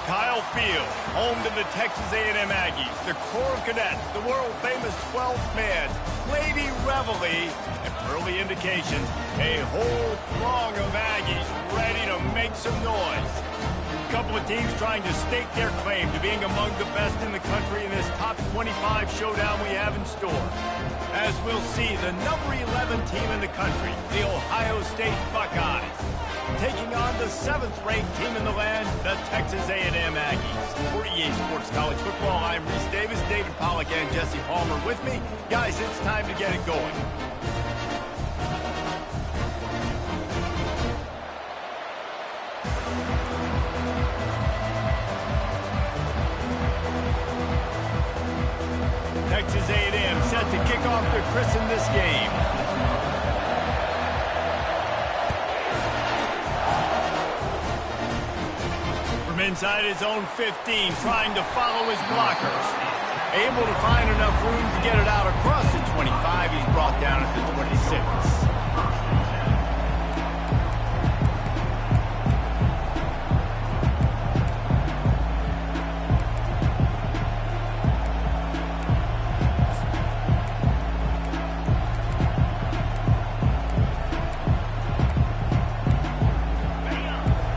Kyle Field, home to the Texas A&M Aggies, the Corps Cadets, the world-famous 12th man, Lady Reveille, and early indications, a whole throng of Aggies ready to make some noise. A couple of teams trying to stake their claim to being among the best in the country in this top 25 showdown we have in store. As we'll see, the number 11 team in the country, the Ohio State Buckeyes, taking on the 7th-ranked team in the land, the Texas A&M Aggies. For EA Sports College Football, I'm Reese Davis, David Pollack, and Jesse Palmer with me. Guys, it's time to get it going. Texas A&M set to kick off to christen this game. From inside his own 15, trying to follow his blockers. Able to find enough room to get it out across the 25. He's brought down at the 26.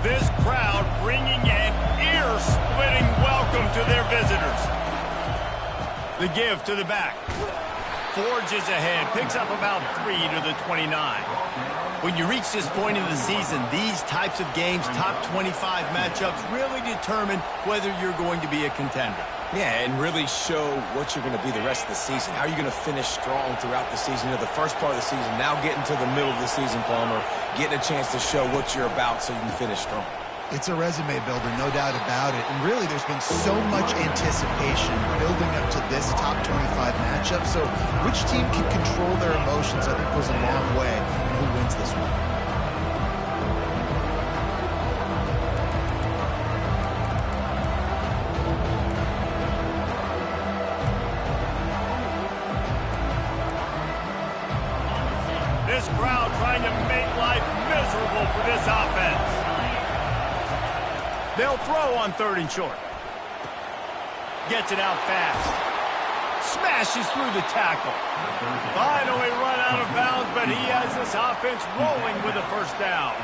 This crowd bringing an ear-splitting welcome to their visitors. The give to the back. Forges ahead. Picks up about 3 to the 29. When you reach this point in the season, these types of games, top 25 matchups, really determine whether you're going to be a contender. Yeah, and really show what you're going to be the rest of the season. How are you going to finish strong throughout the season? You know, the first part of the season, now getting to the middle of the season, Palmer, getting a chance to show what you're about so you can finish strong. It's a resume builder, no doubt about it. And really, there's been so much anticipation building up to this top 25 matchup. So which team can control their emotions, I think, goes a long way in who wins this one. This crowd trying to make life miserable for this offense. They'll throw on 3rd and short. Gets it out fast. Smashes through the tackle. Finally run out of bounds, but he has this offense rolling with a first down.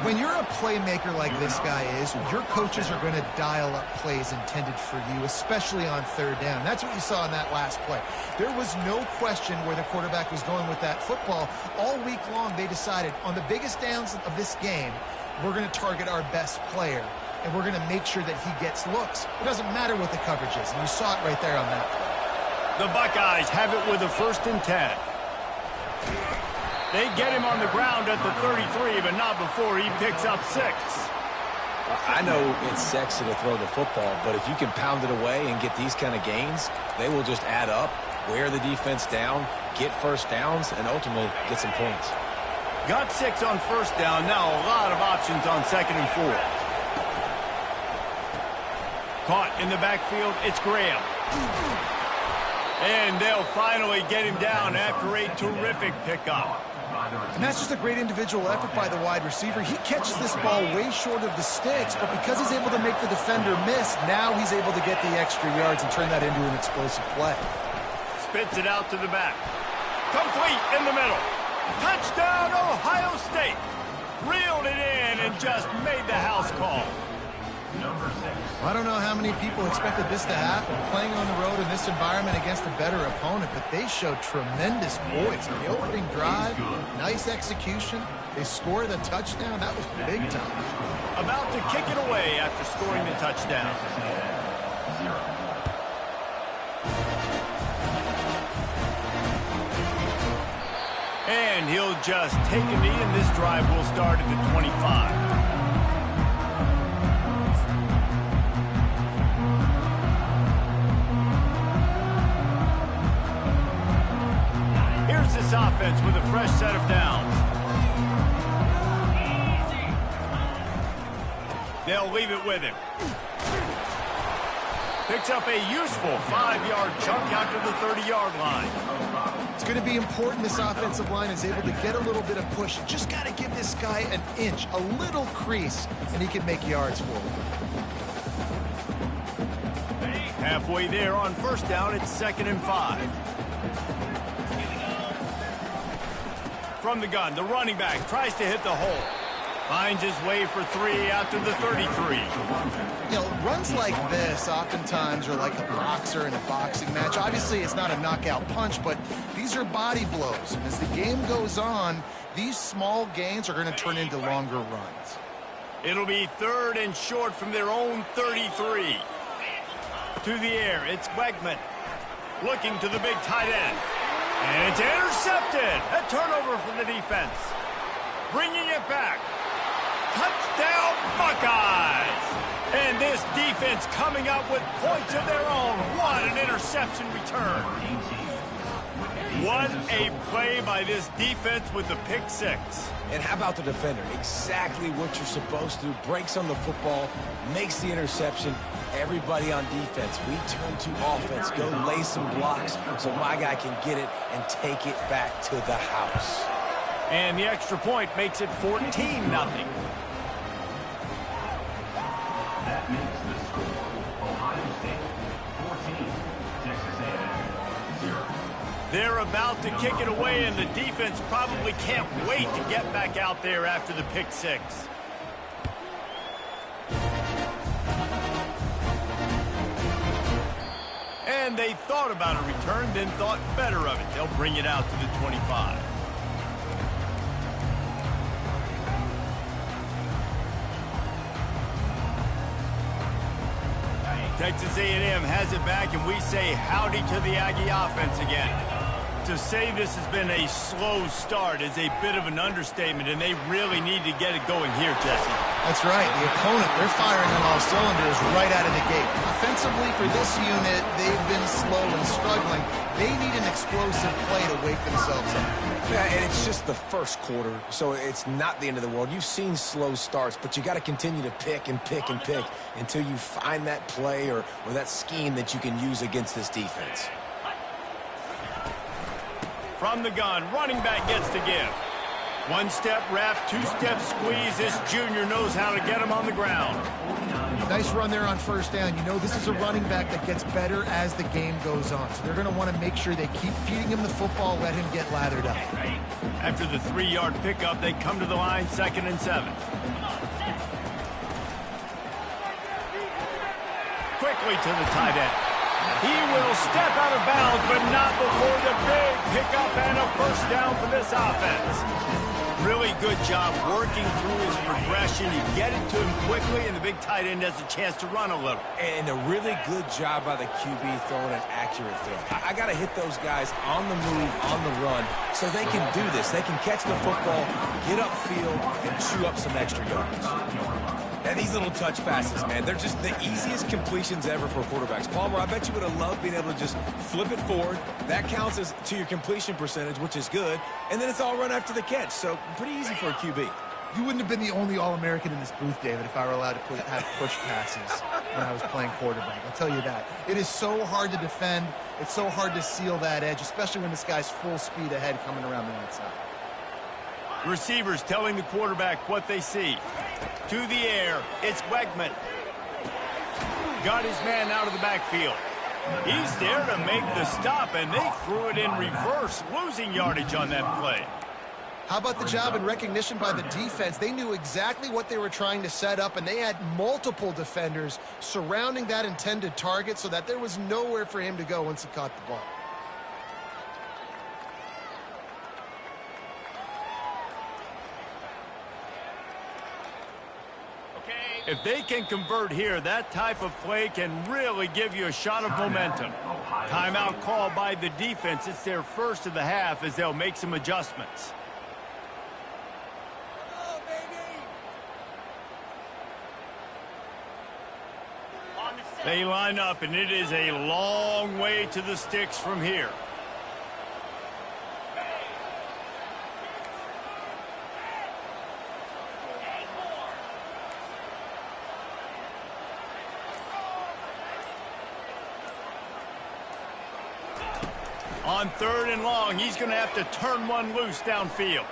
When you're a playmaker like this guy is, your coaches are going to dial up plays intended for you, especially on 3rd down. That's what you saw in that last play. There was no question where the quarterback was going with that football. All week long, they decided on the biggest downs of this game, we're going to target our best player, and we're going to make sure that he gets looks. It doesn't matter what the coverage is, and you saw it right there on that play. The Buckeyes have it with a 1st and 10. They get him on the ground at the 33, but not before he picks up 6. I know it's sexy to throw the football, but if you can pound it away and get these kind of gains, they will just add up, wear the defense down, get first downs, and ultimately get some points. Got 6 on 1st down. Now a lot of options on 2nd and 4. Caught in the backfield. It's Graham. And they'll finally get him down after a terrific pickup. And that's just a great individual effort by the wide receiver. He catches this ball way short of the sticks, but because he's able to make the defender miss, now he's able to get the extra yards and turn that into an explosive play. Spits it out to the back. Complete in the middle. Touchdown, Ohio State. Reeled it in and just made the house call. I don't know how many people expected this to happen, playing on the road in this environment against a better opponent, but they showed tremendous poise. On the opening drive, nice execution. They scored a touchdown. That was big time. About to kick it away after scoring the touchdown. And he'll just take a knee, and this drive will start at the 25. Here's this offense with a fresh set of downs. They'll leave it with him. Picks up a useful 5-yard chunk after the 30-yard line. It's going to be important this offensive line is able to get a little bit of push. Just got to give this guy an inch, a little crease, and he can make yards for him. Halfway there on first down, it's 2nd and 5. From the gun, the running back tries to hit the hole. Finds his way for 3 after the 33. You know, runs like this oftentimes are like a boxer in a boxing match. Obviously, it's not a knockout punch, but these are body blows. And as the game goes on, these small gains are going to turn into longer runs. It'll be 3rd and short from their own 33. To the air, it's Wegman. Looking to the big tight end. And it's intercepted. A turnover from the defense. Bringing it back. Touchdown, Buckeyes! And this defense coming up with points of their own. What an interception return. What a play by this defense with the pick 6. And how about the defender? Exactly what you're supposed to. Breaks on the football, makes the interception. Everybody on defense, we turn to offense. Go lay some blocks so my guy can get it and take it back to the house. And the extra point makes it 14-0. That makes the score Ohio State 14, Texas A&M 0. They're about to kick it away, and the defense probably can't wait to get back out there after the pick 6. And they thought about a return, then thought better of it. They'll bring it out to the 25. Texas A&M has it back, and we say howdy to the Aggie offense again. To say this has been a slow start is a bit of an understatement, and they really need to get it going here, Jesse. That's right. The opponent, they're firing on all cylinders right out of the gate. Offensively, for this unit, they've been slow and struggling. They need an explosive play to wake themselves up. Yeah, and it's just the first quarter, so it's not the end of the world. You've seen slow starts, but you got to continue to pick and pick and pick until you find that play or that scheme that you can use against this defense. From the gun, running back gets to give. One-step wrap, two-step squeeze. This junior knows how to get him on the ground. Nice run there on first down. You know, this is a running back that gets better as the game goes on. So they're going to want to make sure they keep feeding him the football, let him get lathered up. After the 3-yard pickup, they come to the line, 2nd and 7. Quickly to the tight end. He will step out of bounds, but not before the big pickup and a first down for this offense. Really good job working through his progression. You get it to him quickly, and the big tight end has a chance to run a little. And a really good job by the QB throwing an accurate throw. I got to hit those guys on the move, on the run, so they can do this. They can catch the football, get upfield, and chew up some extra yards. And these little touch passes, man, they're just the easiest completions ever for quarterbacks. Palmer, I bet you would have loved being able to just flip it forward. That counts as to your completion percentage, which is good. And then it's all run after the catch. So pretty easy for a QB. You wouldn't have been the only All-American in this booth, David, if I were allowed to have push passes when I was playing quarterback. I'll tell you that. It is so hard to defend. It's so hard to seal that edge, especially when this guy's full speed ahead coming around the outside. Receivers telling the quarterback what they see. To the air, it's Wegman. Got his man out of the backfield. He's there to make the stop, and they threw it in reverse, losing yardage on that play. How about the job and recognition by the defense? They knew exactly what they were trying to set up, and they had multiple defenders surrounding that intended target so that there was nowhere for him to go once he caught the ball. If they can convert here, that type of play can really give you a shot of momentum. Timeout called by the defense. It's their first of the half as they'll make some adjustments. They line up, and it is a long way to the sticks from here. On 3rd and long, he's going to have to turn one loose downfield.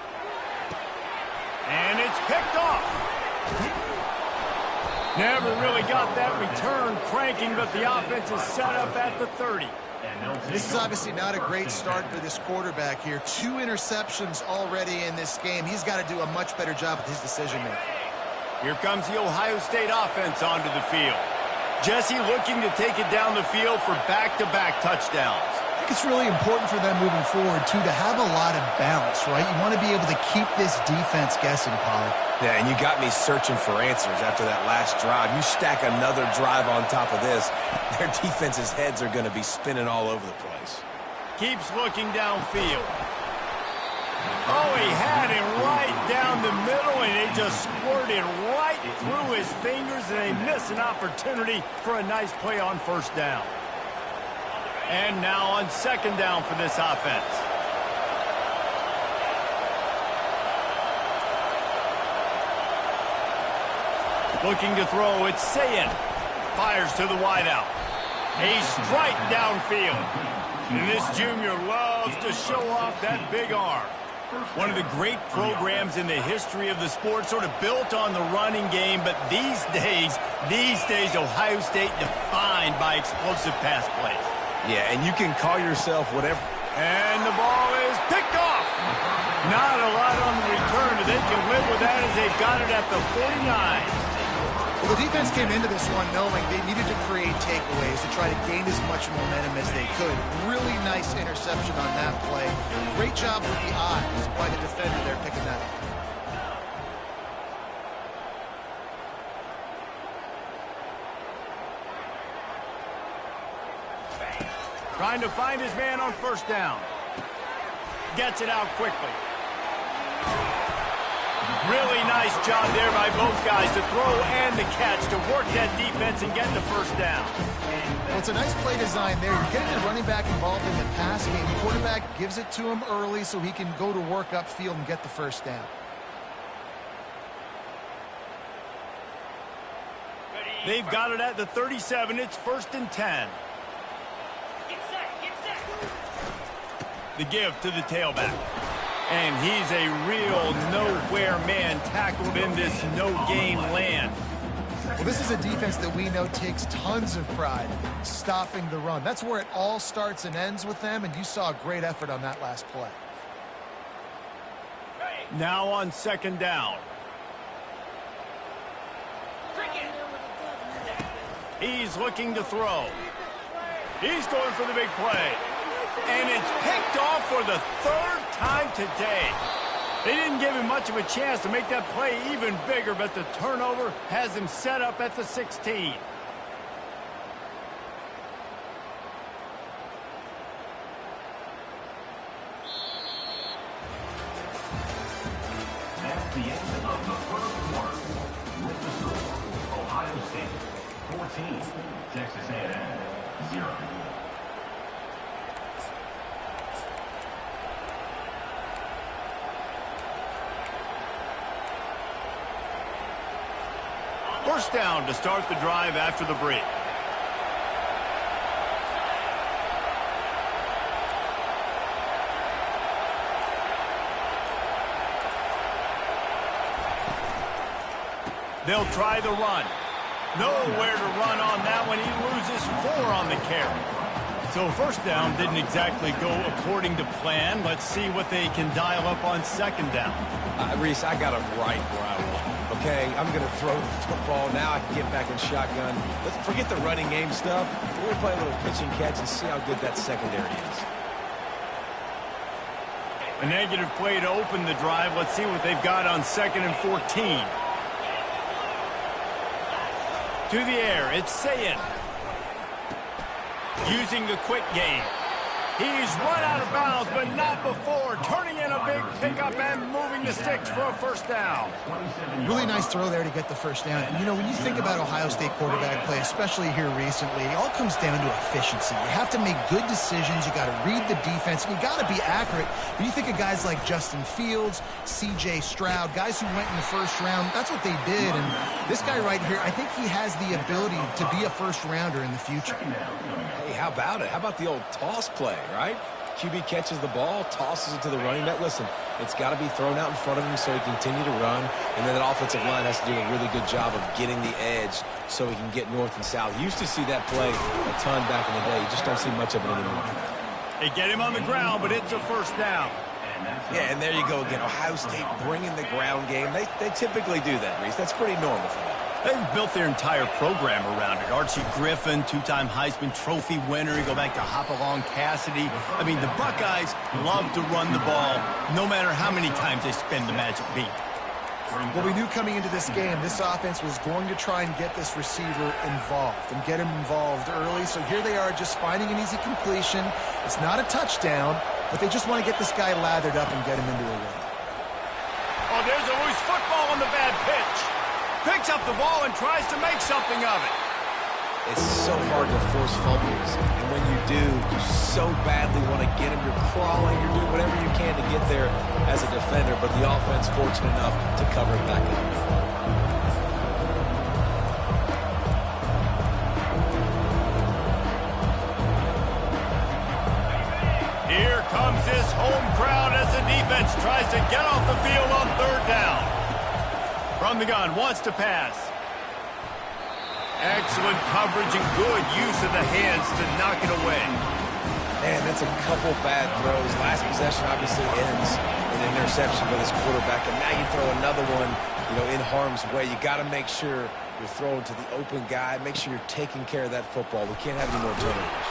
And it's picked off. Never really got that return cranking, but the offense is set up at the 30. This is obviously not a great start for this quarterback here. 2 interceptions already in this game. He's got to do a much better job with his decision-making. Here comes the Ohio State offense onto the field. Jesse looking to take it down the field for back-to-back touchdowns. I think it's really important for them moving forward, too, to have a lot of balance, right? You want to be able to keep this defense guessing, Pollard. Yeah, and you got me searching for answers after that last drive. You stack another drive on top of this, their defense's heads are going to be spinning all over the place. Keeps looking downfield. Oh, he had him right down the middle, and it just squirted right through his fingers, and they miss an opportunity for a nice play on first down. And now on second down for this offense. Looking to throw, it's Sayin. Fires to the wideout. A strike downfield. And this junior loves to show off that big arm. One of the great programs in the history of the sport, sort of built on the running game, but these days, Ohio State defined by explosive pass plays. Yeah, and you can call yourself whatever. And the ball is picked off. Not a lot on the return, but they can live with that as they've got it at the 49. Well, the defense came into this one knowing they needed to create takeaways to try to gain as much momentum as they could. Really nice interception on that play. Great job with the eyes by the defender there picking that up. Trying to find his man on first down. Gets it out quickly. Really nice job there by both guys to throw and the catch to work that defense and get the first down. Well, it's a nice play design there. You're getting the running back involved in the pass game. The quarterback gives it to him early so he can go to work upfield and get the first down. They've got it at the 37. It's 1st and 10. The give to the tailback. And he's a real nowhere man tackled in this no-game land. Well, this is a defense that we know takes tons of pride stopping the run. That's where it all starts and ends with them, and you saw a great effort on that last play. Now on second down. He's looking to throw. He's going for the big play. And it's picked off for the 3rd time today. They didn't give him much of a chance to make that play even bigger, but the turnover has him set up at the 16. That's the end of the first quarter. With the score, Ohio State 14, Texas A&M 0. First down to start the drive after the break. They'll try the run. Nowhere to run on that one. He loses 4 on the carry. So first down didn't exactly go according to plan. Let's see what they can dial up on second down. Reese, I got him right where I want. Okay, I'm going to throw the football. Now I can get back in shotgun. Let's forget the running game stuff. We're going to play a little pitch and catch and see how good that secondary is. A negative play to open the drive. Let's see what they've got on 2nd and 14. To the air, it's Sayin. Using the quick game. He's run out of bounds, but not before. Turning in a big pickup and moving the sticks for a first down. Really nice throw there to get the first down. And, you know, when you think about Ohio State quarterback play, especially here recently, it all comes down to efficiency. You have to make good decisions. You got to read the defense. And you got to be accurate. When you think of guys like Justin Fields, C.J. Stroud, guys who went in the first round, that's what they did. And this guy right here, I think he has the ability to be a first rounder in the future. Hey, how about it? How about the old toss play, right? QB catches the ball, tosses it to the running back. Listen, it's got to be thrown out in front of him so he can continue to run. And then that offensive line has to do a really good job of getting the edge so he can get north and south. You used to see that play a ton back in the day. You just don't see much of it anymore. They get him on the ground, but it's a first down. Yeah, and there you go again. Ohio State bringing the ground game. They typically do that, Reese. That's pretty normal for them. They've built their entire program around it. Archie Griffin, two-time Heisman Trophy winner. You go back to Hopalong Cassidy. I mean, the Buckeyes love to run the ball, no matter how many times they spin the magic beat. Well, we knew coming into this game, this offense was going to try and get this receiver involved and get him involved early. So here they are just finding an easy completion. It's not a touchdown, but they just want to get this guy lathered up and get him into a win. Oh, there's a loose football on the bad pitch. Picks up the ball and tries to make something of it. It's so hard to force fumbles. And when you do, you so badly want to get him. You're crawling, you're doing whatever you can to get there as a defender, but the offense fortunate enough to cover it back up. Here comes this home crowd as the defense tries to get off the field on third down. From the gun, wants to pass. Excellent coverage and good use of the hands to knock it away. Man, that's a couple bad throws. Last possession obviously ends in an interception by this quarterback, and now you throw another one, in harm's way. You got to make sure you're throwing to the open guy. Make sure you're taking care of that football. We can't have any more turnovers.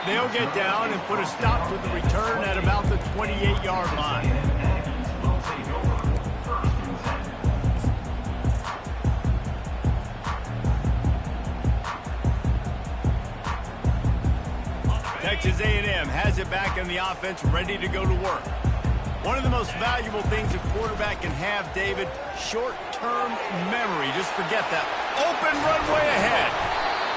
They'll get down and put a stop to the return at about the 28-yard line. Texas A&M has it back in the offense, ready to go to work. One of the most valuable things a quarterback can have, David, short-term memory. Just forget that. Open runway ahead.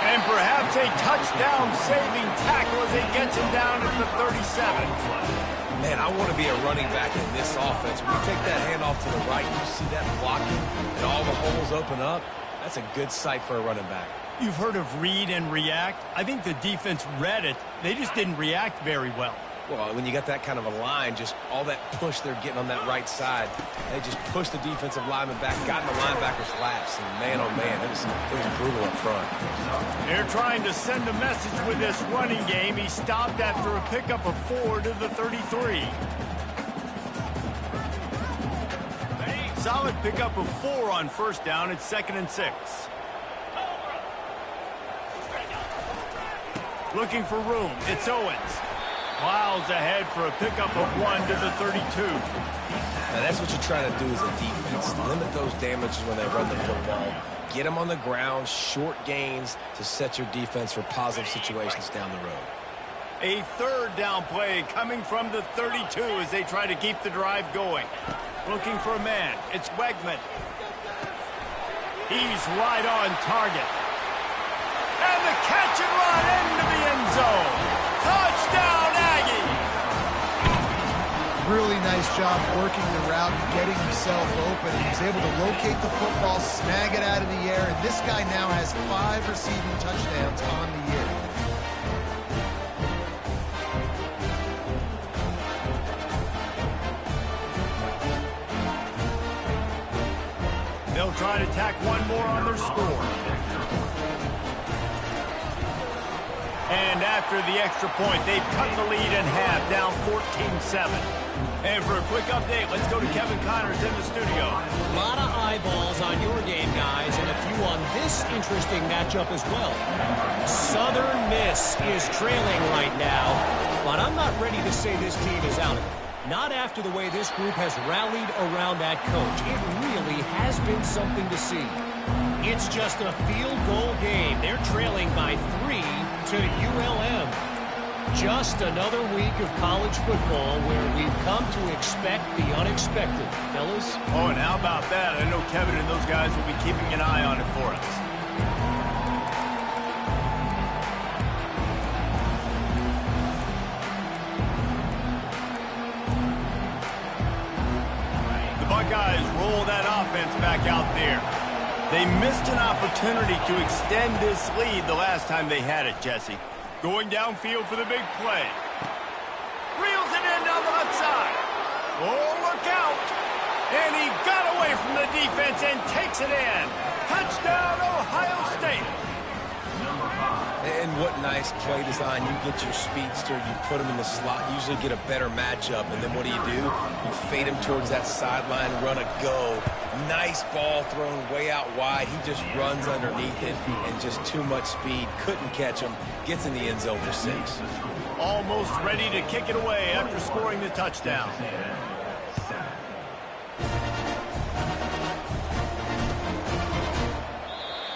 And perhaps a touchdown-saving tackle as it gets him down at the 37. Man, I want to be a running back in this offense. When you take that handoff to the right, you see that blocking, and all the holes open up. That's a good sight for a running back. You've heard of read and react. I think the defense read it. They just didn't react very well. Well, when you got that kind of a line, just all that push they're getting on that right side, they just pushed the defensive lineman back, got in the linebacker's laps, and man, oh man, it was brutal up front. They're trying to send a message with this running game. He stopped after a pickup of 4 to the 33. Solid pickup of 4 on first down. It's 2nd and 6. Looking for room. It's Owens. Plows ahead for a pickup of 1 to the 32. Now that's what you're trying to do as a defense. Limit those damages when they run the football. Get them on the ground, short gains to set your defense for positive situations down the road. A third down play coming from the 32 as they try to keep the drive going. Looking for a man. It's Wegman. He's right on target. And the catch and run into the end zone. Touchdown, Aggie! Really nice job working the route, getting himself open. He was able to locate the football, snag it out of the air, and this guy now has 5 receiving touchdowns on the year. They'll try to tack one more on their score. And after the extra point, they've cut the lead in half, down 14-7. And for a quick update, let's go to Kevin Connors in the studio. A lot of eyeballs on your game, guys, and a few on this interesting matchup as well. Southern Miss is trailing right now, but I'm not ready to say this team is out of it. Not after the way this group has rallied around that coach. It really has been something to see. It's just a field goal game. They're trailing by 3 to ULM. Just another week of college football where we've come to expect the unexpected, fellas. Oh, and how about that? I know Kevin and those guys will be keeping an eye on it for us. The Buckeyes roll that offense back out there. They missed an opportunity to extend this lead the last time they had it, Jesse. Going downfield for the big play. And he got away from the defense and takes it in. Touchdown, Ohio State. And what nice play design. You get your speedster, you put him in the slot, usually get a better matchup. And then what do? You fade him towards that sideline, run a go. Nice ball thrown way out wide. He just runs underneath it and just too much speed. Couldn't catch him. Gets in the end zone for 6. Almost ready to kick it away after scoring the touchdown.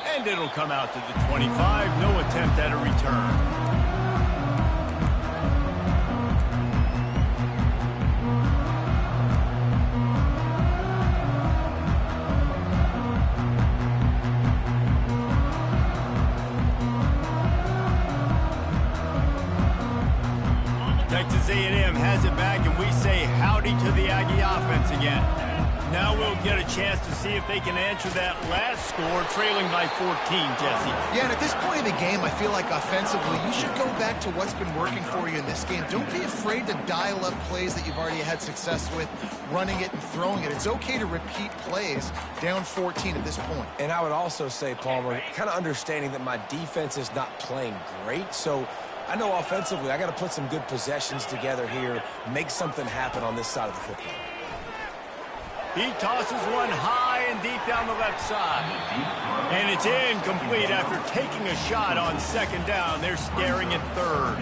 And it'll come out to the 25. No attempt at a return. Texas A&M has it back, and we say howdy to the Aggie offense again. Now we'll get a chance to see if they can answer that last score, trailing by 14, Jesse. Yeah, and at this point in the game, I feel like offensively, you should go back to what's been working for you in this game. Don't be afraid to dial up plays that you've already had success with, running it and throwing it. It's okay to repeat plays down 14 at this point. And I would also say, Palmer, kind of understanding that my defense is not playing great, so I know offensively I got to put some good possessions together here, make something happen on this side of the football. He tosses one high and deep down the left side. And it's incomplete after taking a shot on second down. They're staring at third.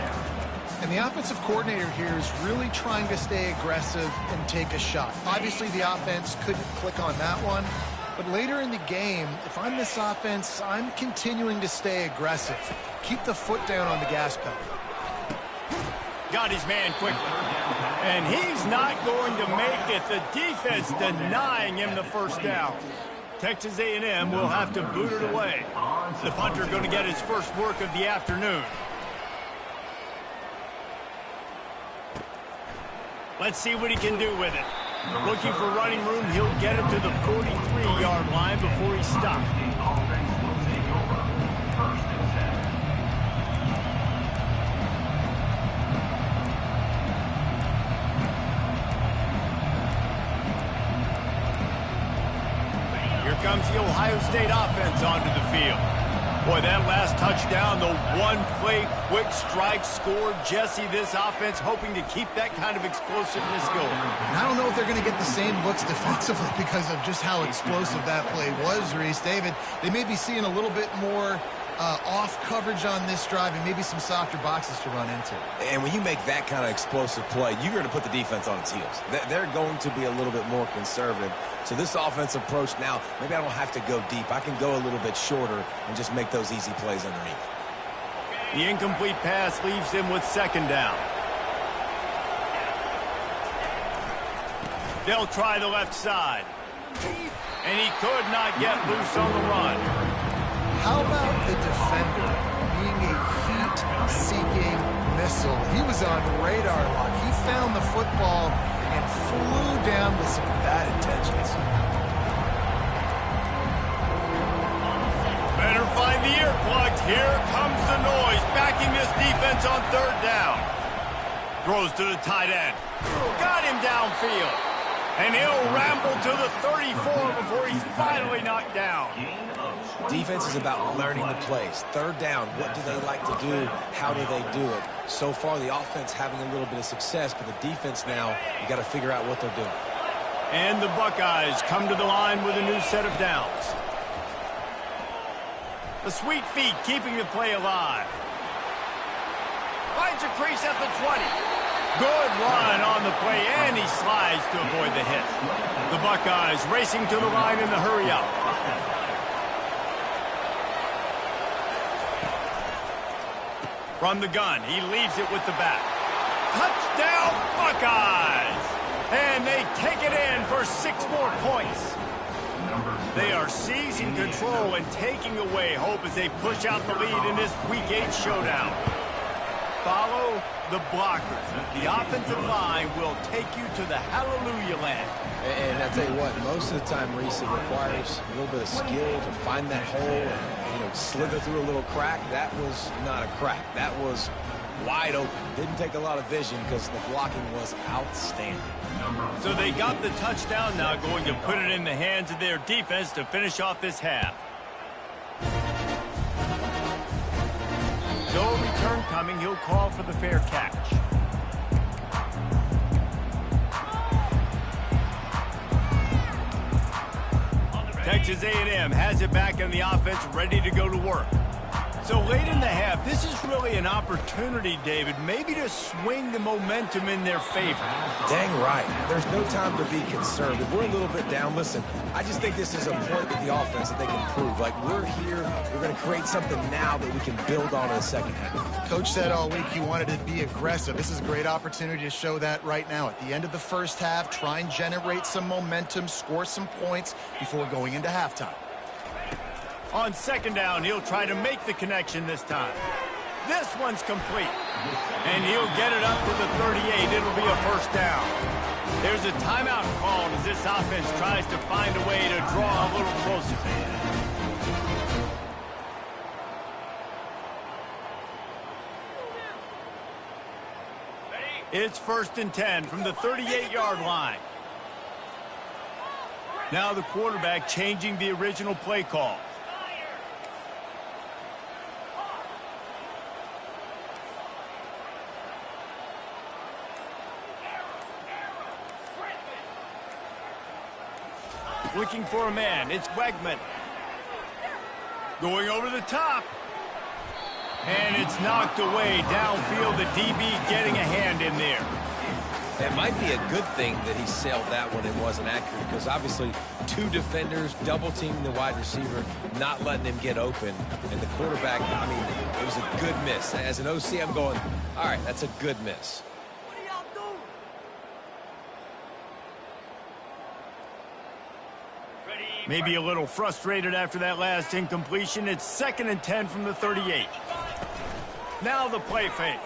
And the offensive coordinator here is really trying to stay aggressive and take a shot. Obviously, the offense couldn't click on that one. But later in the game, if I'm this offense, I'm continuing to stay aggressive. Keep the foot down on the gas pedal. Got his man quickly. And he's not going to make it. The defense denying him the first down. Texas A&M will have to boot it away. The punter going to get his first work of the afternoon. Let's see what he can do with it. Looking for running room, he'll get it to the 43-yard line before he stops. Here comes the Ohio State offense onto the field. Boy, that last touchdown, the one-play quick strike score. Jesse, this offense hoping to keep that kind of explosiveness going. And I don't know if they're going to get the same looks defensively because of just how explosive that play was, Reese. David, they may be seeing a little bit more off coverage on this drive and maybe some softer boxes to run into. And when you make that kind of explosive play, you're going to put the defense on its heels. They're going to be a little bit more conservative. So this offense approach now, maybe I don't have to go deep. I can go a little bit shorter and just make those easy plays underneath. The incomplete pass leaves him with second down. They'll try the left side. And he could not get loose on the run. How about the defender being a heat-seeking missile? He was on radar lock. He found the football and flew down with some bad intentions. Better find the earplugs. Here comes the noise, backing this defense on third down. Throws to the tight end. Got him downfield. And he'll ramble to the 34 before he's finally knocked down. Defense is about learning the plays. Third down, what do they like to do? How do they do it? So far, the offense having a little bit of success, but the defense now, you got to figure out what they're doing. And the Buckeyes come to the line with a new set of downs. The sweet feet keeping the play alive. Finds a crease at the 20. Good run on the play, and he slides to avoid the hit. The Buckeyes racing to the line in the hurry-up. From the gun, he leaves it with the back. Touchdown, Buckeyes! And they take it in for 6 more points. They are seizing control and taking away hope as they push out the lead in this Week 8 showdown. Follow the blockers. The offensive line will take you to the hallelujah land. And I tell you what, most of the time, Reese, it requires a little bit of skill to find that hole and, slither through a little crack. That was not a crack. That was wide open. Didn't take a lot of vision because the blocking was outstanding. So they got the touchdown, now going to put it in the hands of their defense to finish off this half. No return coming. He'll call for the fair catch. Texas A&M has it back in the offense, ready to go to work. So late in the half, this is really an opportunity, David, maybe to swing the momentum in their favor. Dang right. There's no time to be conservative. We're a little bit down. Listen, I just think this is a point with the offense that they can prove. Like, we're here, we're going to create something now that we can build on in the second half. Coach said all week he wanted to be aggressive. This is a great opportunity to show that right now. At the end of the first half, try and generate some momentum, score some points before going into halftime. On second down, he'll try to make the connection this time. This one's complete. And he'll get it up to the 38. It'll be a first down. There's a timeout called as this offense tries to find a way to draw a little closer. It's 1st and 10 from the 38-yard line. Now the quarterback changing the original play call. Looking for a man. It's Wegman. Going over the top. And it's knocked away downfield. The DB getting a hand in there. It might be a good thing that he sailed that one and wasn't accurate, because obviously two defenders double-teaming the wide receiver, not letting him get open. And the quarterback, I mean, it was a good miss. As an OC, I'm going, all right, that's a good miss. Maybe a little frustrated after that last incompletion. It's 2nd and 10 from the 38. Now the play fake.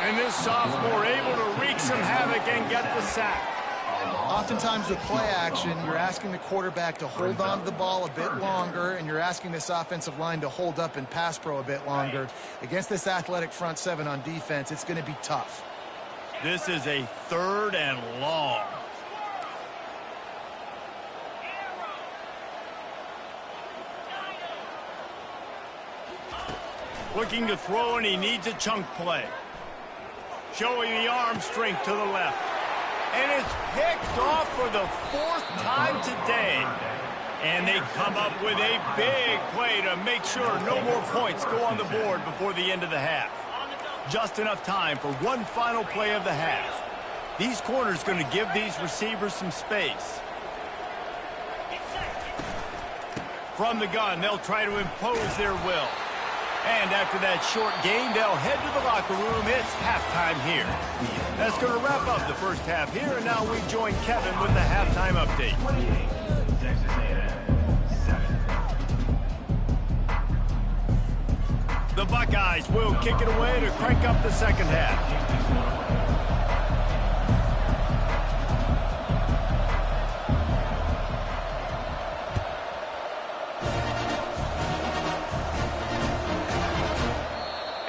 And this sophomore able to wreak some havoc and get the sack. Oftentimes with play action, you're asking the quarterback to hold on to the ball a bit longer, and you're asking this offensive line to hold up and pass pro a bit longer. Against this athletic front seven on defense, it's going to be tough. This is a 3rd and long. Looking to throw, and he needs a chunk play. Showing the arm strength to the left. And it's picked off for the 4th time today. And they come up with a big play to make sure no more points go on the board before the end of the half. Just enough time for one final play of the half. These corners going to give these receivers some space. From the gun, they'll try to impose their will. And after that short gain, they'll head to the locker room. It's halftime here. That's going to wrap up the first half here, and now we join Kevin with the halftime update. Texas A&M 7. The Buckeyes will kick it away to crank up the second half.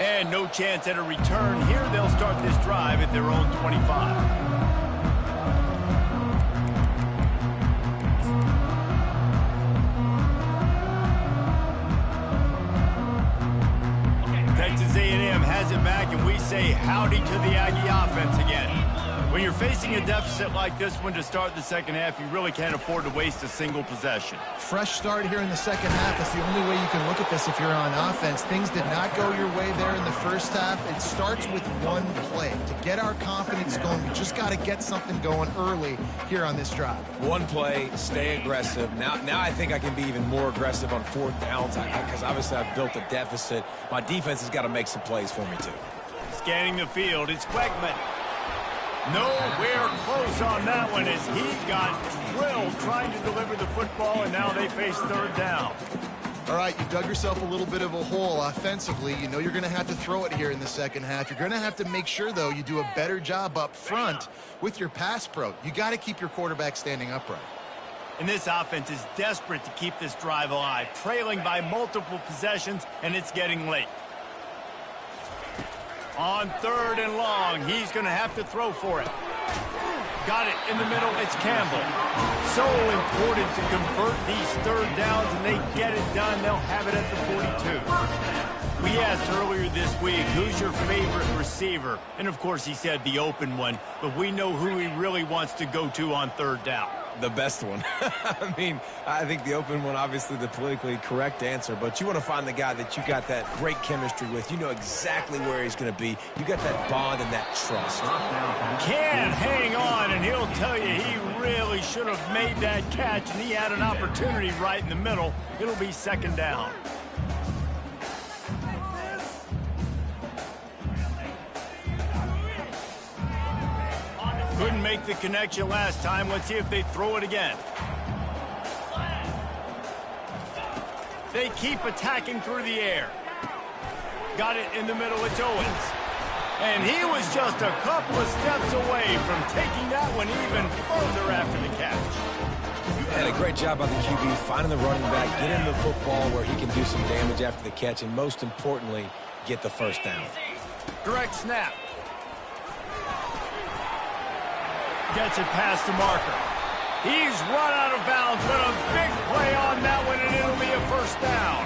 And no chance at a return here. They'll start this drive at their own 25. Texas A&M has it back, and we say howdy to the Aggie offense again. When you're facing a deficit like this one to start the second half, you really can't afford to waste a single possession. Fresh start here in the second half. That's the only way you can look at this if you're on offense. Things did not go your way there in the first half. It starts with one play. To get our confidence going, we just got to get something going early here on this drive. One play, stay aggressive. Now I think I can be even more aggressive on 4th downs, because obviously I've built a deficit. My defense has got to make some plays for me too. Scanning the field, it's Wegman. Nowhere close on that one as he got drilled trying to deliver the football, and now they face 3rd down. All right, you dug yourself a little bit of a hole offensively. You know you're going to have to throw it here in the second half. You're going to have to make sure, though, you do a better job up front with your pass pro. You got to keep your quarterback standing upright. And this offense is desperate to keep this drive alive, trailing by multiple possessions, and it's getting late. On 3rd and long, he's going to have to throw for it. Got it in the middle. It's Campbell. So important to convert these 3rd downs, and they get it done. They'll have it at the 42. We asked earlier this week, who's your favorite receiver? And, of course, he said the open one, but we know who he really wants to go to on 3rd down. The best one. I mean, I think the open one, obviously the politically correct answer, but you want to find the guy that you got that great chemistry with. You know exactly where he's going to be. You got that bond and that trust. Can hang on, and he'll tell you he really should have made that catch, and he had an opportunity right in the middle. It'll be 2nd down. Couldn't make the connection last time. Let's see if they throw it again. They keep attacking through the air. Got it in the middle. It's Owens. And he was just a couple of steps away from taking that one even further after the catch. And a great job by the QB finding the running back, get him the football where he can do some damage after the catch, and most importantly, get the 1st down. Direct snap. Gets it past the marker. He's run out of bounds, but a big play on that one, and it'll be a 1st down.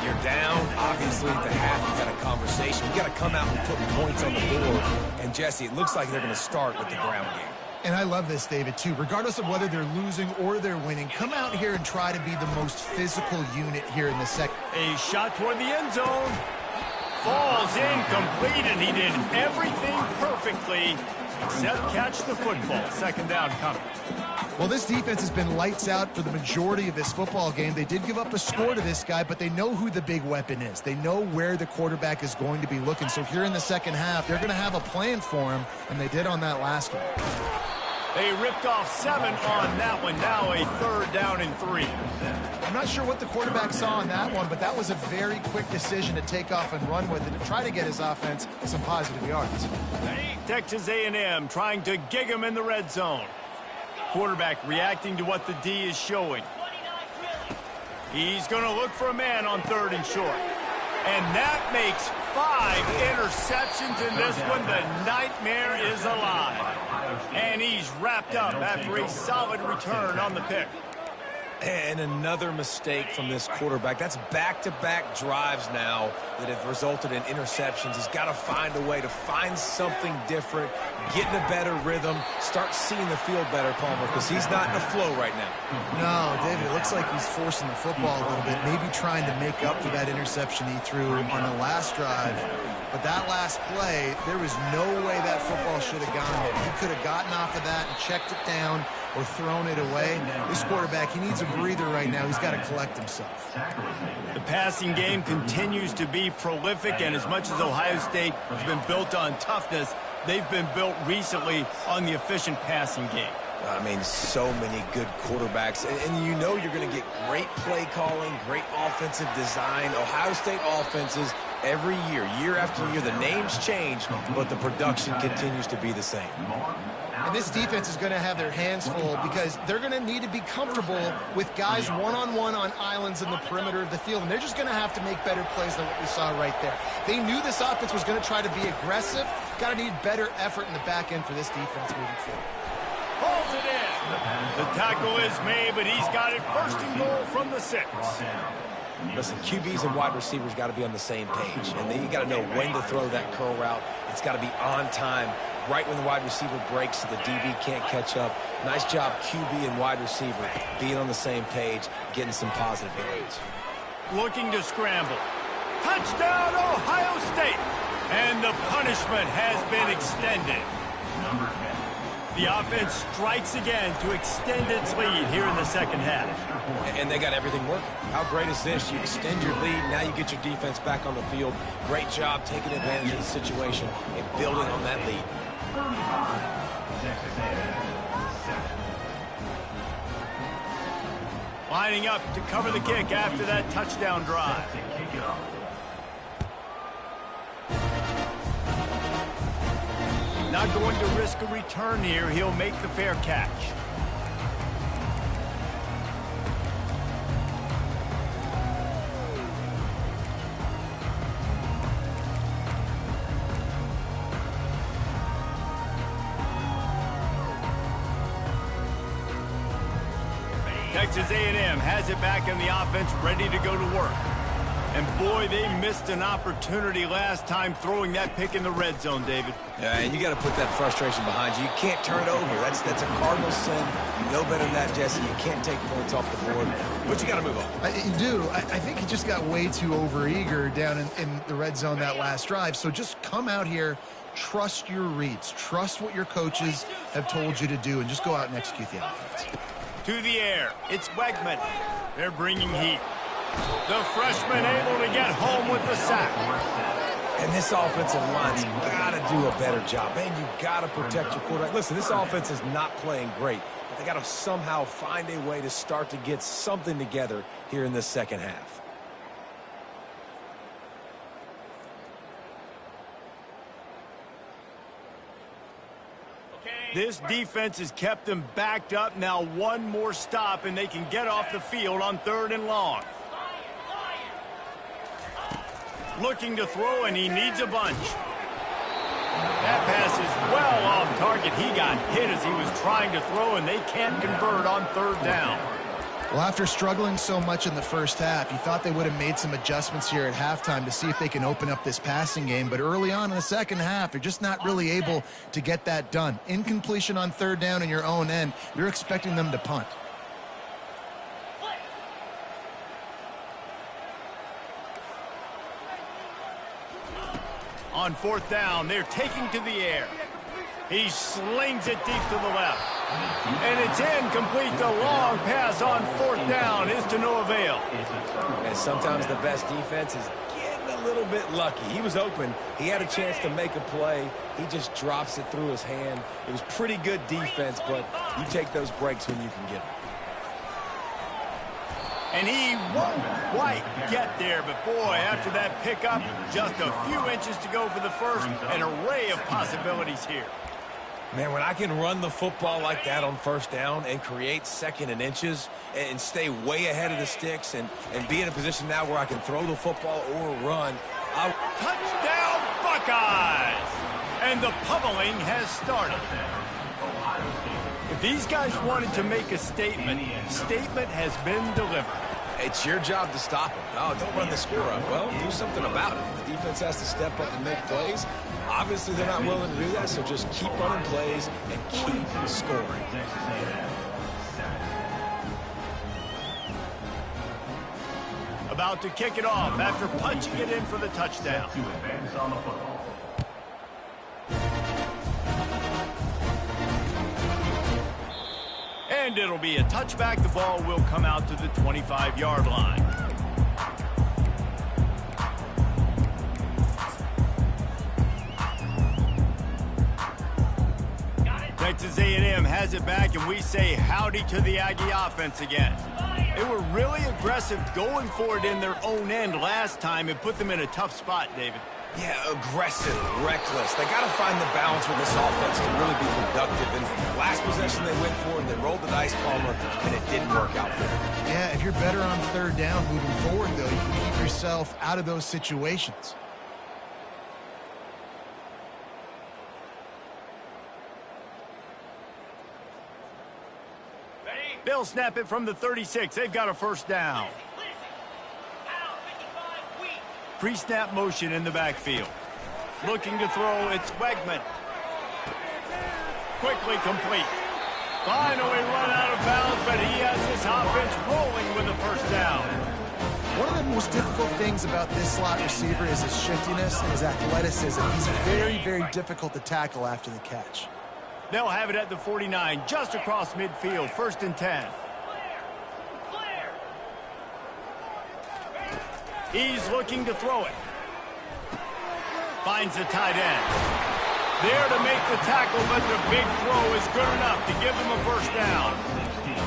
You're down. Obviously, at the half, you got a conversation. You got to come out and put points on the board. And, Jesse, it looks like they're going to start with the ground game. And I love this, David, too. Regardless of whether they're losing or they're winning, come out here and try to be the most physical unit here in the second. A shot toward the end zone. Falls incomplete, and he did everything perfectly except catch the football. 2nd down coming. Well, this defense has been lights out for the majority of this football game. They did give up a score to this guy, but they know who the big weapon is. They know where the quarterback is going to be looking. So here in the 2nd half, they're going to have a plan for him, and they did on that last one. They ripped off 7 on that one. Now a 3rd down and 3. I'm not sure what the quarterback saw on that one, but that was a very quick decision to take off and run with it to try to get his offense some positive yards. Texas A&M trying to gig him in the red zone. Quarterback reacting to what the D is showing. He's going to look for a man on 3rd and short. And that makes 5 interceptions in this one. The nightmare is alive. And he's wrapped up after a solid return on the pick. And another mistake from this quarterback. That's back-to-back drives now that have resulted in interceptions. He's got to find a way to find something different, get in a better rhythm, start seeing the field better, Palmer, because he's not in a flow right now. No, David, it looks like he's forcing the football a little bit, maybe trying to make up for that interception he threw on the last drive. But that last play, there was no way that football should have gone there. He could have gotten off of that and checked it down or thrown it away. This quarterback, he needs a breather right now. He's got to collect himself. The passing game continues to be prolific, and as much as Ohio State has been built on toughness, they've been built recently on the efficient passing game. I mean, so many good quarterbacks. And you know you're going to get great play calling, great offensive design. Ohio State offenses every year, year after year, the names change, but the production continues to be the same. And this defense is going to have their hands full because they're going to need to be comfortable with guys one-on-one on islands in the perimeter of the field. And they're just going to have to make better plays than what we saw right there. They knew this offense was going to try to be aggressive. Got to need better effort in the back end for this defense moving forward. Holds it in. The tackle is made, but he's got it 1st and goal from the 6. Listen, QBs and wide receivers got to be on the same page. And then you got to know when to throw that curl route. It's got to be on time, right when the wide receiver breaks so the DB can't catch up. Nice job, QB and wide receiver, being on the same page, getting some positive yards. Looking to scramble. Touchdown, Ohio State. And the punishment has been extended. The offense strikes again to extend its lead here in the 2nd half. And they got everything working. How great is this? You extend your lead, now you get your defense back on the field. Great job taking advantage of the situation and building on that lead. Lining up to cover the kick after that touchdown drive. Not going to risk a return here. He'll make the fair catch. Texas A&M has it back in the offense, ready to go to work. And boy, they missed an opportunity last time throwing that pick in the red zone, David. Yeah, and you got to put that frustration behind you. You can't turn it over. That's a cardinal sin. You know better than that, Jesse. You can't take points off the board, but you got to move on. You do. I think he just got way too overeager down in the red zone that last drive. So just come out here, trust your reads, trust what your coaches have told you to do, and just go out and execute the offense. To the air, it's Wegman. They're bringing heat. The freshman able to get home with the sack. And this offensive line's got to do a better job. Man, you got to protect your quarterback. Listen, this offense is not playing great, but they got to somehow find a way to start to get something together here in this second half. This defense has kept them backed up. Now one more stop, and they can get off the field on 3rd and long. Looking to throw, and he needs a bunch. That pass is well off target. He got hit as he was trying to throw, and they can't convert on 3rd down. Well, after struggling so much in the first half, you thought they would have made some adjustments here at halftime to see if they can open up this passing game. But early on in the second half, they're just not really able to get that done. Incompletion on 3rd down in your own end, you're expecting them to punt. On 4th down, they're taking to the air. He slings it deep to the left. And it's incomplete. The long pass on 4th down is to no avail. And sometimes the best defense is getting a little bit lucky. He was open. He had a chance to make a play. He just drops it through his hand. It was pretty good defense, but you take those breaks when you can get them. And he won't quite get there, but boy, after that pickup, just a few inches to go for the first. An array of possibilities here. Man, when I can run the football like that on 1st down and create 2nd and inches and stay way ahead of the sticks and be in a position now where I can throw the football or run. Touchdown, Buckeyes! And the pummeling has started. If these guys wanted to make a statement has been delivered. It's your job to stop them. No, don't run the score up. Well, do something about it. The defense has to step up and make plays. Obviously, they're not willing to do that, so just keep running plays and keep scoring. About to kick it off after punching it in for the touchdown. And it'll be a touchback. The ball will come out to the 25-yard line. Texas A&M has it back, and we say howdy to the Aggie offense again. They were really aggressive going for it in their own end last time. It put them in a tough spot, David. Yeah, aggressive, reckless. They got to find the balance with this offense to really be productive. And last possession they went for it, they rolled the dice, Palmer, and it didn't work out for them. Yeah, if you're better on 3rd down moving forward, though, you can keep yourself out of those situations. They'll snap it from the 36. They've got a 1st down. Pre-snap motion in the backfield. Looking to throw, it's Wegman. Quickly complete. Finally run out of bounds, but he has this offense rolling with a 1st down. One of the most difficult things about this slot receiver is his shiftiness and his athleticism. He's very, very difficult to tackle after the catch. They'll have it at the 49, just across midfield, 1st and 10. He's looking to throw it. Finds the tight end. There to make the tackle, but the big throw is good enough to give them a 1st down.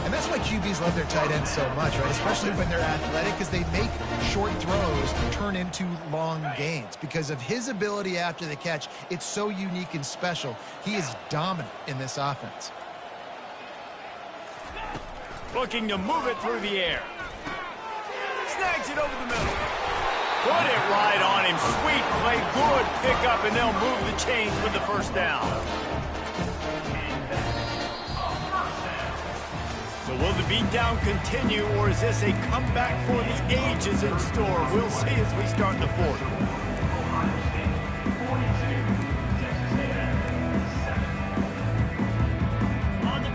And that's why QBs love their tight ends so much, right? Especially when they're athletic, because they make short throws turn into long gains. Because of his ability after the catch, it's so unique and special. He is dominant in this offense. Looking to move it through the air. Snags it over the middle. Put it right on him. Sweet play. Good pickup, and they'll move the chains with the 1st down. So we'll Will the beatdown continue, or is this a comeback for the ages in store? We'll see as we start the fourth.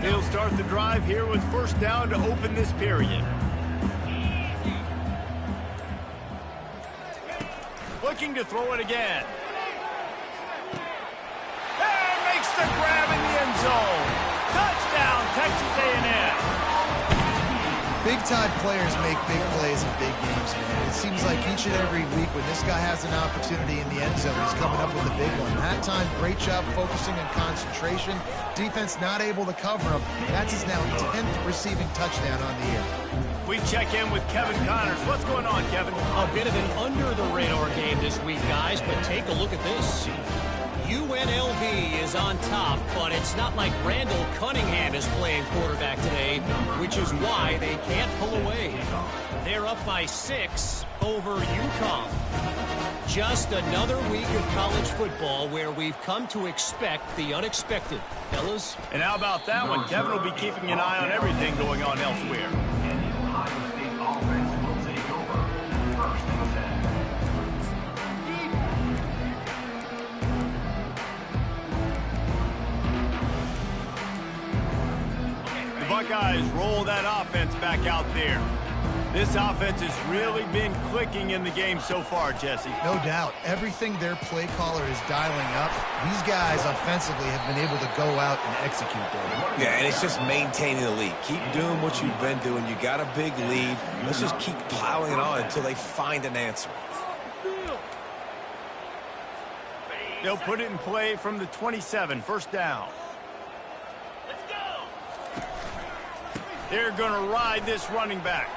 They'll start the drive here with first down to open this period. Looking to throw it again. And makes the grab in the end zone. Touchdown, Texas A&M. Big-time players make big plays in big games, man. It seems like each and every week when this guy has an opportunity in the end zone, he's coming up with a big one. That time, great job focusing on concentration. Defense not able to cover him. That's his now 10th receiving touchdown on the year. We check in with Kevin Connors. What's going on, Kevin? A bit of an under-the-radar game this week, guys, but take a look at this. UNLV is on top, but it's not like Randall Cunningham is playing quarterback today, which is why they can't pull away. They're up by 6 over UConn. Just another week of college football where we've come to expect the unexpected. Fellas? And how about that one? Kevin will be keeping an eye on everything going on elsewhere. Buckeyes roll that offense back out there. This offense has really been clicking in the game so far, Jesse. No doubt. Everything their play caller is dialing up, these guys offensively have been able to go out and execute there. Yeah, and it's just maintaining the lead. Keep doing what you've been doing. You got a big lead. Let's just keep piling it on until they find an answer. They'll put it in play from the 27, first down. They're going to ride this running back.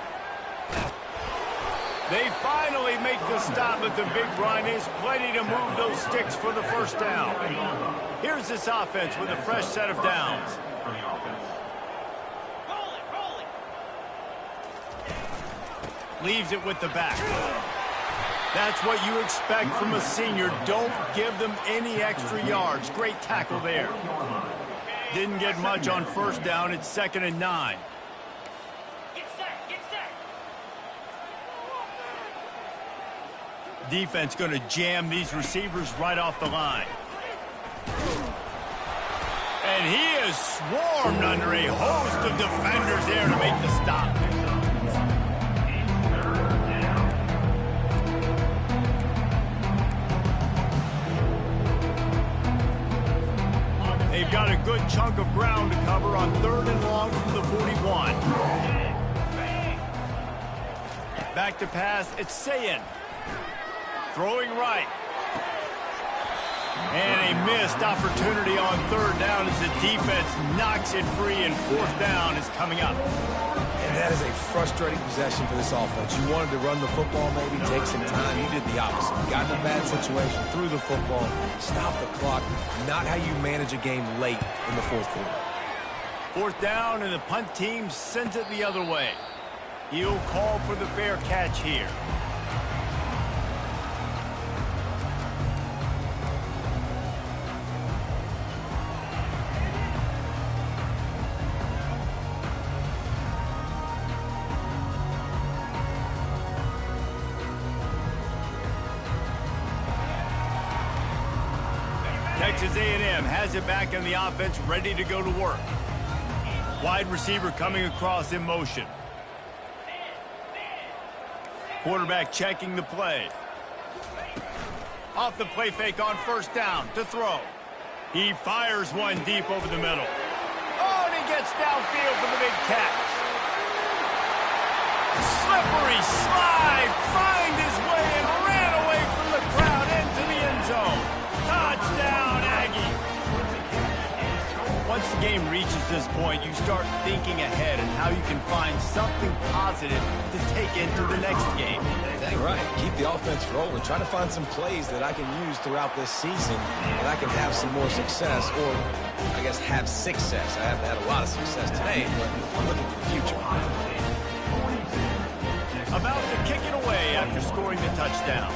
They finally make the stop, but the big run is plenty to move those sticks for the first down. Here's this offense with a fresh set of downs. Leaves it with the back. That's what you expect from a senior. Don't give them any extra yards. Great tackle there. Didn't get much on first down. It's 2nd and 9. Defense going to jam these receivers right off the line. And he is swarmed under a host of defenders there to make the stop. They've got a good chunk of ground to cover on 3rd and long from the 41. Back to pass, it's Sayin. Throwing right. And a missed opportunity on 3rd down as the defense knocks it free, and 4th down is coming up. And that is a frustrating possession for this offense. You wanted to run the football, maybe take some time. You did the opposite. You got in a bad situation, threw the football, stopped the clock. Not how you manage a game late in the 4th quarter. 4th down, and the punt team sends it the other way. He'll call for the fair catch here. Texas A&M has it back in the offense, ready to go to work. Wide receiver coming across in motion. Quarterback checking the play. Off the play fake on first down to throw. He fires one deep over the middle. Oh, and he gets downfield for the big catch. Slippery slide, find his way and ran away from the crowd into the end zone. Touchdown, Aggie. Once the game reaches this point, you start thinking ahead and how you can find something positive to take into the next game. Dang right. Keep the offense rolling. Try to find some plays that I can use throughout this season that I can have some more success, or I guess have success. I haven't had a lot of success today, but I'm looking for the future. About to kick it away after scoring the touchdown.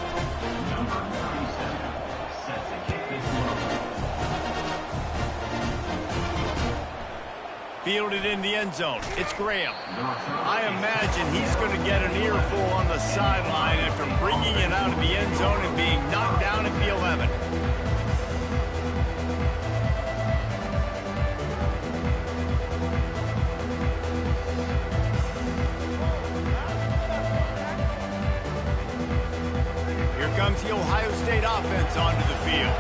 Fielded in the end zone. It's Graham. I imagine he's going to get an earful on the sideline after bringing it out of the end zone and being knocked down at the 11. Here comes the Ohio State offense onto the field.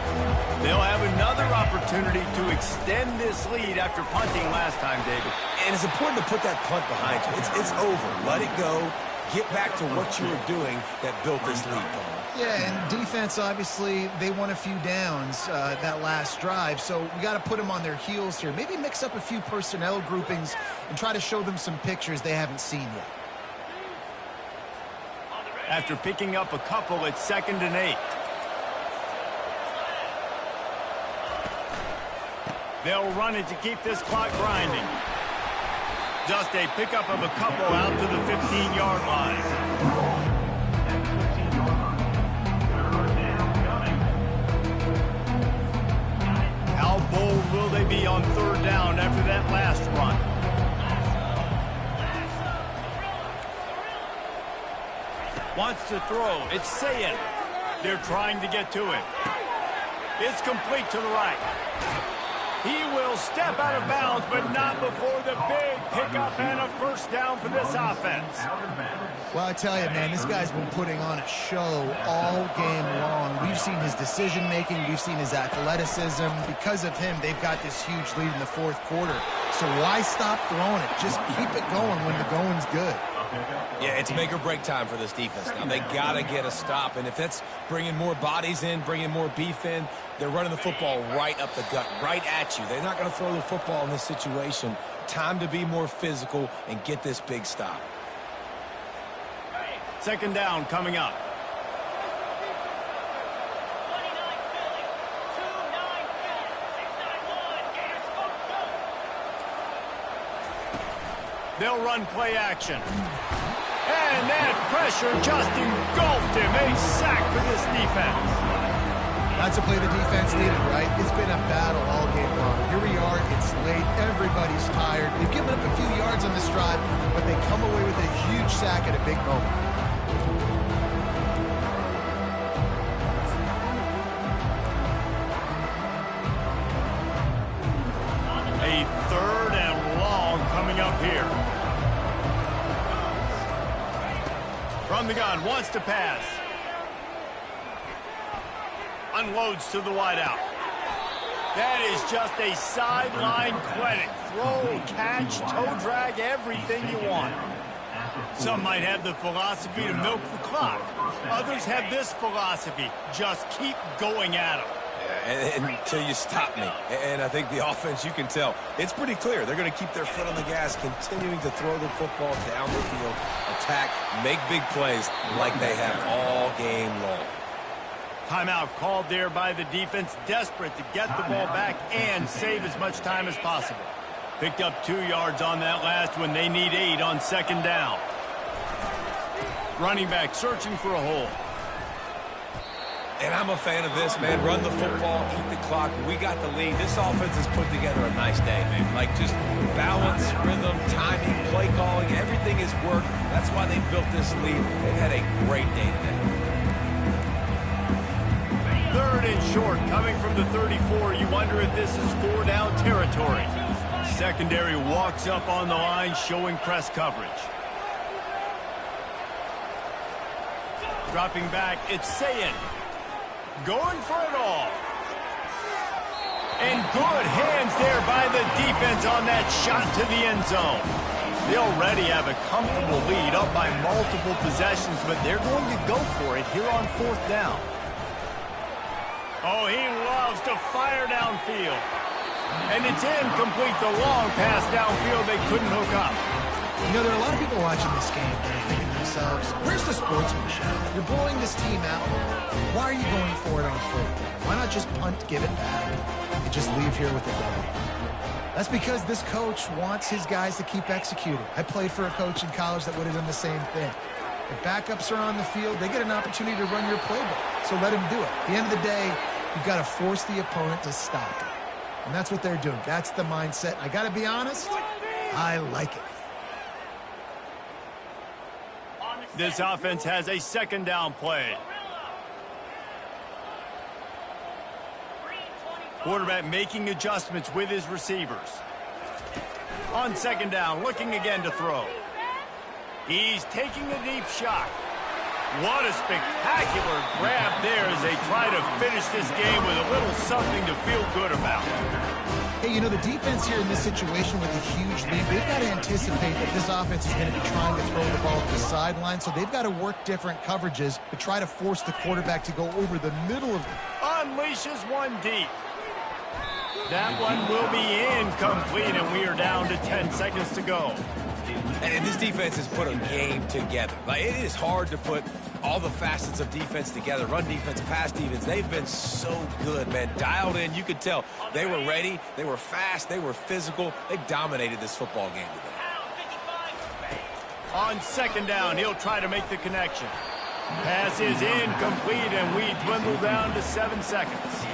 They'll have another opportunity to extend this lead after punting last time, David. And it's important to put that punt behind you. It's over. Let it go. Get back to what you were doing that built this lead. Yeah, and defense, obviously, they won a few downs that last drive, so we got to put them on their heels here. Maybe mix up a few personnel groupings and try to show them some pictures they haven't seen yet. After picking up a couple, it's 2nd and 8. They'll run it to keep this clock grinding. Just a pickup of a couple out to the 15-yard line. How bold will they be on 3rd down after that last run? Wants to throw. It's Sayin. They're trying to get to it. It's complete to the right. He will step out of bounds, but not before the big pickup and a 1st down for this offense. Well, I tell you, man, this guy's been putting on a show all game long. We've seen his decision-making. We've seen his athleticism. Because of him, they've got this huge lead in the 4th quarter. So why stop throwing it? Just keep it going when the going's good. Yeah, it's make or break time for this defense now. They got to get a stop, and if that's bringing more bodies in, bringing more beef in, they're running the football right up the gut, right at you. They're not going to throw the football in this situation. Time to be more physical and get this big stop. 2nd down coming up. They'll run play action. And that pressure just engulfed him. A sack for this defense. That's a play the defense needed, right? It's been a battle all game long. Here we are. It's late. Everybody's tired. They've given up a few yards on this drive, but they come away with a huge sack at a big moment. A 3rd and long coming up here. From the gun, wants to pass. Unloads to the wideout. That is just a sideline clinic. Throw, catch, toe drag, everything you want. Some might have the philosophy to milk the clock. Others have this philosophy. Just keep going at them. And until you stop me. And I think the offense, you can tell, it's pretty clear. They're going to keep their foot on the gas, continuing to throw the football down the field, attack, make big plays like they have all game long. Timeout called there by the defense, desperate to get the ball back and save as much time as possible. Picked up 2 yards on that last one. They need 8 on 2nd down. Running back searching for a hole. And I'm a fan of this, man. Run the football, eat the clock. We got the lead. This offense has put together a nice day, man. Like just balance, rhythm, timing, play calling. Everything has worked. That's why they built this lead. They've had a great day today. 3rd and short coming from the 34. You wonder if this is 4-down territory. Secondary walks up on the line showing press coverage. Dropping back, it's Sayin. Going for it all. And good hands there by the defense on that shot to the end zone. They already have a comfortable lead up by multiple possessions, but they're going to go for it here on 4th down. Oh, he loves to fire downfield. And it's incomplete. The long pass downfield they couldn't hook up. You know, there are a lot of people watching this game that are thinking to themselves, where's the sportsmanship? You're blowing this team out. Why are you going for it on 4th down? Why not just punt, give it back, and just leave here with a W? That's because this coach wants his guys to keep executing. I played for a coach in college that would have done the same thing. If backups are on the field, they get an opportunity to run your playbook. So let him do it. At the end of the day, you've got to force the opponent to stop it. And that's what they're doing. That's the mindset. I got to be honest, I like it. This offense has a second down play. Quarterback making adjustments with his receivers. On second down, looking again to throw. He's taking a deep shot. What a spectacular grab there as they try to finish this game with a little something to feel good about. Hey, you know, the defense here in this situation with a huge lead, they've got to anticipate that this offense is going to be trying to throw the ball to the sideline, so they've got to work different coverages to try to force the quarterback to go over the middle of... Unleashes one deep. That one will be incomplete, and we are down to 10 seconds to go. And this defense has put a game together. Like, it is hard to put all the facets of defense together. Run defense, pass defense. They've been so good, man. Dialed in. You could tell they were ready. They were fast. They were physical. They dominated this football game today. On second down, he'll try to make the connection. Pass is incomplete, and we dwindle down to 7 seconds.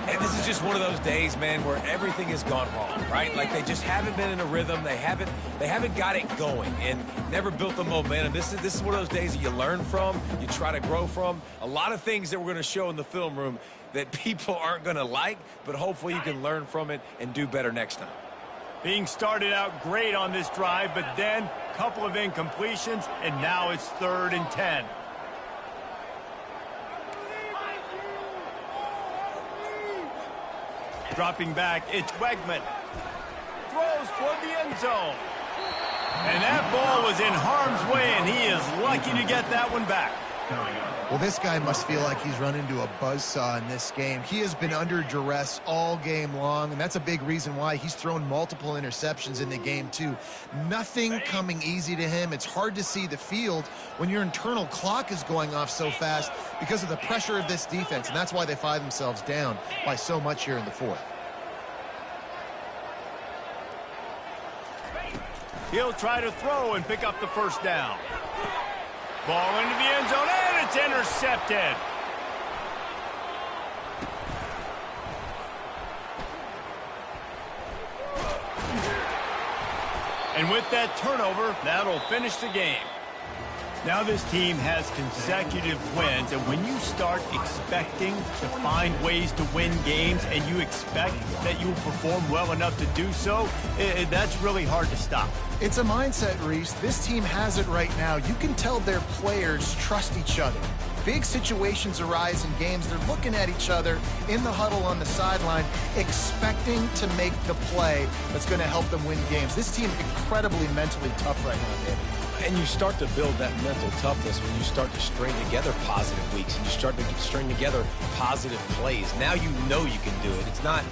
And this is just one of those days, man, where everything has gone wrong, right? Like, they just haven't been in a rhythm. They haven't got it going and never built the momentum. This is one of those days that you learn from, you try to grow from. A lot of things that we're going to show in the film room that people aren't going to like, but hopefully you can learn from it and do better next time. Being started out great on this drive, but then a couple of incompletions, and now it's 3rd and 10. Dropping back, it's Wegman. Throws toward the end zone. And that ball was in harm's way, and he is lucky to get that one back. Well, this guy must feel like he's run into a buzzsaw in this game. He has been under duress all game long, and that's a big reason why he's thrown multiple interceptions in the game, too. Nothing coming easy to him. It's hard to see the field when your internal clock is going off so fast because of the pressure of this defense, and that's why they find themselves down by so much here in the 4th. He'll try to throw and pick up the first down. Ball into the end zone, and it's intercepted. And with that turnover, that'll finish the game. Now this team has consecutive wins, and when you start expecting to find ways to win games and you expect that you will perform well enough to do so, that's really hard to stop. It's a mindset, Reese. This team has it right now. You can tell their players trust each other. Big situations arise in games. They're looking at each other in the huddle on the sideline, expecting to make the play that's going to help them win games. This team incredibly mentally tough right now, David. And you start to build that mental toughness when you start to string together positive weeks and you string together positive plays. Now you know you can do it. It's not